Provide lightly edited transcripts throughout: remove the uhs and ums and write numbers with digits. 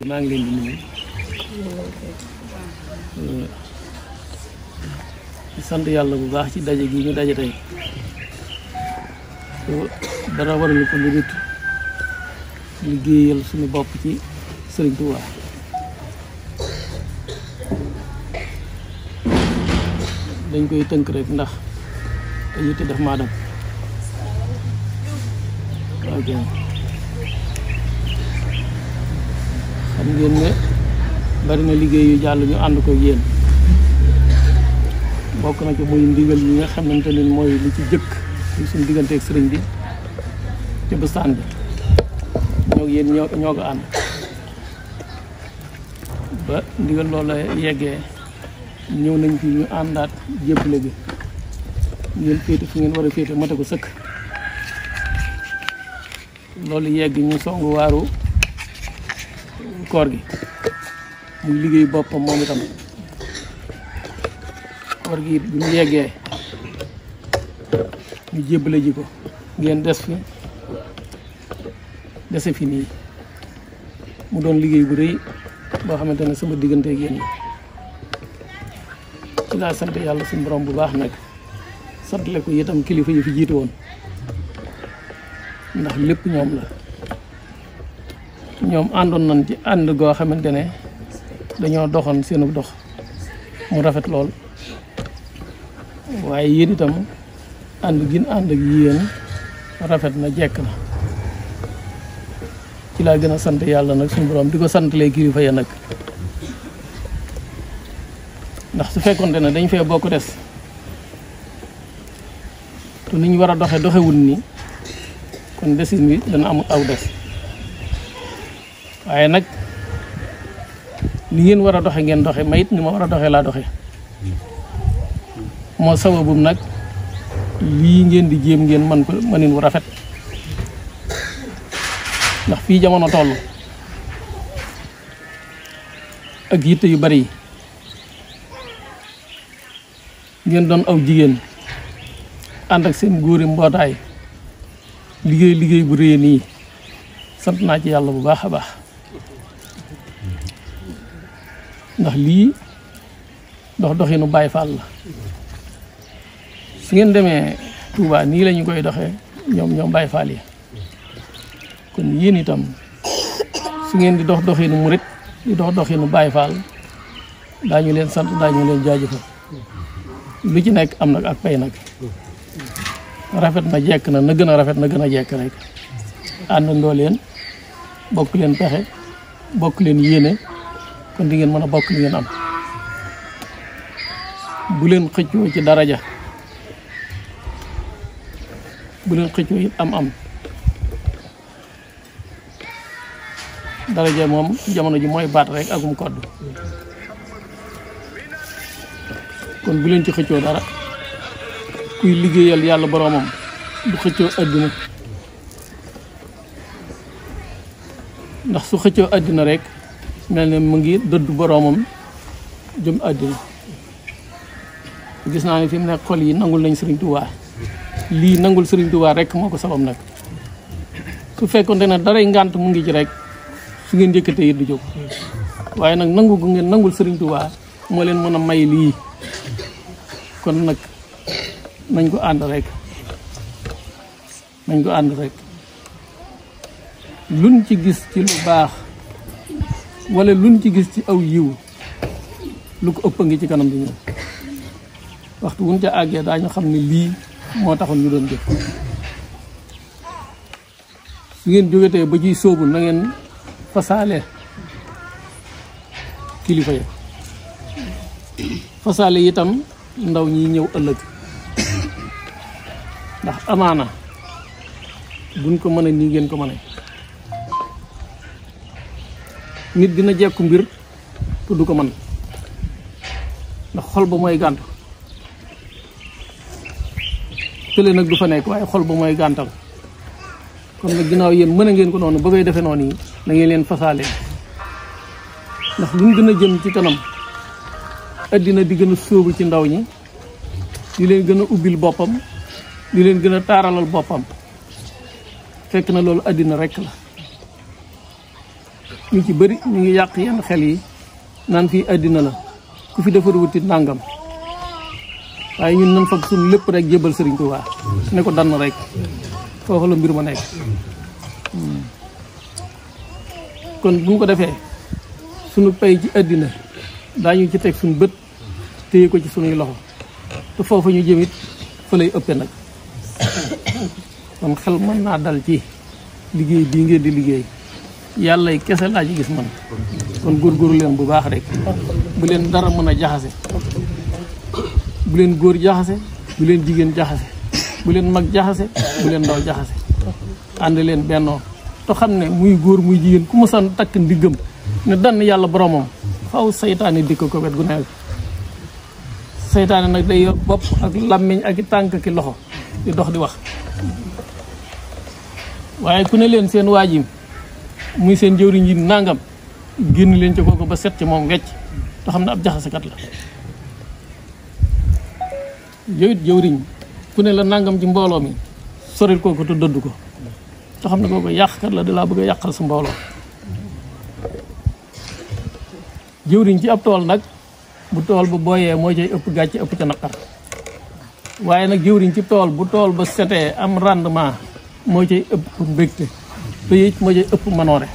maa ngi leen di nuyu di sant yàlla bu baax ci daje gi ñu daje tey dara waralu ko lu dul liggéeyal suñu bopp ci Sëriñ Tuubaa dañ koy tënk rek ndax te yitte def maa dem ok xam ngeen ne bari na liggéey yu jàll ñu ànd ko yéen bokk na ci muy ndigal yi nga xamante ne mooy li ci jëkk ci suñu digganteeg sëriñ bi ci bustaan bi ñoo yéen ñoo ko ànd ba ndigal loola yeggee ñëw nañ fi ñu àndaat jébbale bi ngeen féete fu ngeen war a féete mate ko sëkk loolu yegg ñu songu waaru koor gi muy liggéey boppam moom itam koor gi bi mu yeggee ñu jébbale ji ko ngeen des fi dese fi nii mu doon liggéey bu rëy boo xamante ne sama diggante ak yéen ci laa sant yàlla suñu borom bu baax nag santale ko itam kilifa yi fi jiitu woon ndax lépp ñoom la ñoom àndoon nañ ci ànd goo xamante ne dañoo doxoon seenu dox mu rafet lool waaye yéen itam ànd gin ànd ak yéen rafet na jekk na ci laa gën a sant yàlla nag suñu borom di ko santalee kilifa ya nag ndax su fekkonte ne dañ fee bokk des te ni ñu war a doxewul ni kon desin wi dana am aw des waaye nag ni ngeen war a doxe ngeen doxe mayit ni ma war a doxe laa doxe moo sababum nag lii ngeen di jéem ngeen man ko manin wu rafet ndax fii jamono toll ak yitte yu bari yi ngeen doon aw jigéen ànd ak seen góori mbootaay liggéey bu rëy nii sant naa ci yàlla bu baax a baax ndax lii doxinu Baay Faal la su ngeen demee Touba nii la ñu koy doxee ñoom Baay Faal yi kon yéen itam su ngeen di doxinu murit di doxinu Baay Faal daañu leen sant daañu leen jaajëfal lu ci nekk am nag ak pay nag rafet na jekk na gën a rafet na gën a jekk rek àndandoo leen bokk leen pexe bokk leen yéene kon di ngeen mën a bokk li ngeen am bu leen xëccoo ci daraja bu leen xëccoo it am daraja moom jamono ji mooy baat rek akum kodd kon bu leen ci xëccoo dara kuy liggéeyal yàlla boroomam du xëccoo àddina ndax su xëccoo àddina rek mel ne mu ngi dëddu boroomam jëm àddina gis naa ne fi mu nekk xol yi nangul nañ Sëriñ Tuubaa lii nangul Sëriñ Tuubaa rek moo ko sabab nag su fekkonte ne daray ngànt mu ngi ci rek su ngeen njëkkatee it du jóg waaye nag nangu gu ngeen nangul Sëriñ Tuubaa moo leen mën a may lii kon nag nañ ko ànd rek luñ ci gis ci lu baax wala luñ ci gis ci aw yiw lu ko ëpp a ngi ci kanam di ñëw waxtu wuñ ca àggee daañu xam ne lii moo taxoon ñu doon jëf su ngeen jógetee ba ciy sóobu na ngeen fasaale kilifa ya fasaale itam ndaw ñi ñëw ëllëg ndax amaana duñ ko mën a nii ngeen ko mën a nit dina jekku mbir te du ko mën ndax xol ba mooy gàntu tële nag du fa nekk waaye xol ba mooy gàntal kon nag ginnaaw yéen mën a ngeen ko noonu ba koy defee noonu yi na ngeen leen fasaale ndax luñ gën a jëm ci kanam addina di gën a sóobu ci ndaw ñi di leen gën a ubbil boppam di leen gën a taaralal boppam fekk na loolu addina rek la ñu ci bëri ñu ngi yàq yenn xel yi naan fii addina la ku fi defar wutit nàngam waaye ñun nan fab suñu lépp rek jébal Sëriñ Tuubaa ne ko dann rek foofu la mbir ma nekk kon bu ñu ko defee suñu pay ci addina daañu ci teg suñu bët téye ko ci suñuy loxo te foofu ñu jëmit fa lay ëppe nag kon xel mën naa dal ci liggéey bii ngeen di liggéey yàlla kese laa ci gis man kon góorgóorlu leen bu baax rek bu leen dara mën a jaxase bu leen góor jaxase bu leen jigéen jaxase bu leen mag jaxase bu leen ndaw jaxase ànd leen bennoo te xam ne muy góor muy jigéen ku mësan takk ndiggam ne dann yàlla boromam faw saytaane dikk ko wet gu nekk saytaane nag day yor bopp ak làmmiñ ak tànk ki loxo di dox di wax waaye ku ne leen seen waajim muy seen jëwriñ yi nangam génn leen ci kooku ba set ci moom wecc te xam ne ab jaxasekat la yow it jëwriñ ku ne la nangam ci mbooloo mi soril kooku te dëdd ko te xam ne kooku yàqkat la da laa bëgg a yàqal sa mbooloo jëwriñ ci ab tool nag bu tool ba booyee moo cay ëpp gàcce ëpp ca naqar waaye nag jëwriñ ci tool bu tool ba setee am rendement moo cay ëpp mbégte te it moo cay ëpp manoore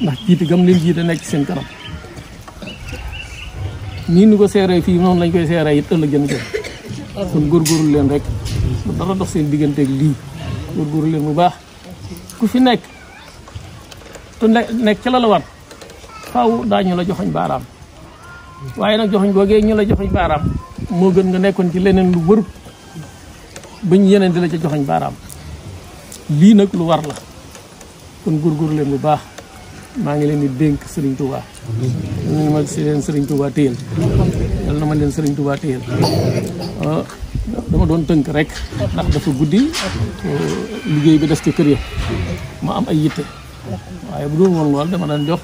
ndax jiite gam leen jiite nekk ci seen kanam nii ni ko seeree fii noonu lañ koy seeree it ëllëg gën jëm kon góorgóorlu leen rek bu dara dox seen digganteeg lii góorgóorlu leen bu baax ku fi nekk te nekk ca la la war faaw daañu la joxoñ baaraam waaye nag joxoñ googee ñu la joxoñ baaraam moo gën nga nekkoon ci leneen lu wërub bañ yeneen di la ca joxoñ baaraam lii nag lu war la kon góorgóorlu leen bu baax maa ngi leen di dénk Serigne Touba yal na ma leen Serigne Touba téyel yal na ma leen Serigne Touba téyel dama doon tënk rek ndax dafa guddi liggéey bi des ci kër ya ma am ay yitte waaye bu dul woon lool dama daan jox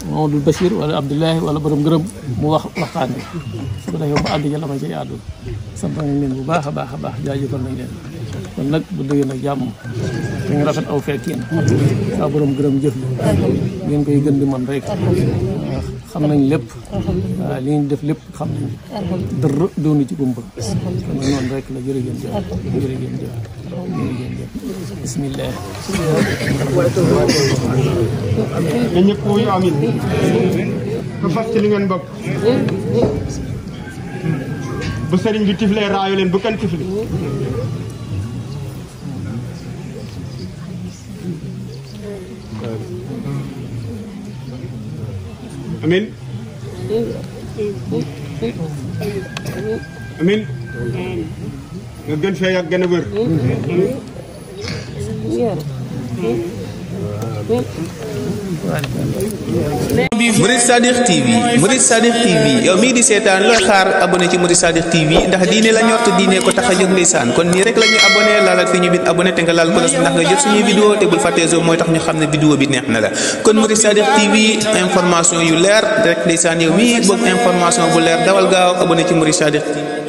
Mamadou Bachir wala Abdoulaye wala borom ngërëm mu wax waxtaan bi su ko defee mu àgg ja la ma ci àddul sant nañ leen bu baax a baax a baax jaajëfal nañ leen kon nag bu dëggee nag jàmm te ñu rafet aw fekk yéen saa borom gërëm jëf la ngeen koy gën di man rek xam nañ lépp waaw li ngeen def lépp xam nañ dara doonu ci gumba kon nag noonu rek la jërë ngeen jëf jërë ngeen jëf jërë ngeen jëf bismillah na ñëpp wuyu amin ko fas ci li ngeen bokk bu sëriñ bi tiflee raayu leen bu kenn tifli amin amin nga gën fee yàgg gën a wër Murid Sadiq TV Murid Sadiq TV yow mii di seetaan looy xaar abonné ci Murid Sadiq TV ndax diine la ñor te diine ko tax a jóg ndeysaan kon nii rek la ñuy abonné laalal fi ñu bind abonné te nga laal ko ndax nga jot suñuy vidéo te bul fàttee zo mooy tax ñu xam ne vidéo bi neex na la kon Murid Sadiq TV information yu leer rek ndeysaan yow mii bëgg information bu leer dawal gaaw abonné ci Murid Sadiq TV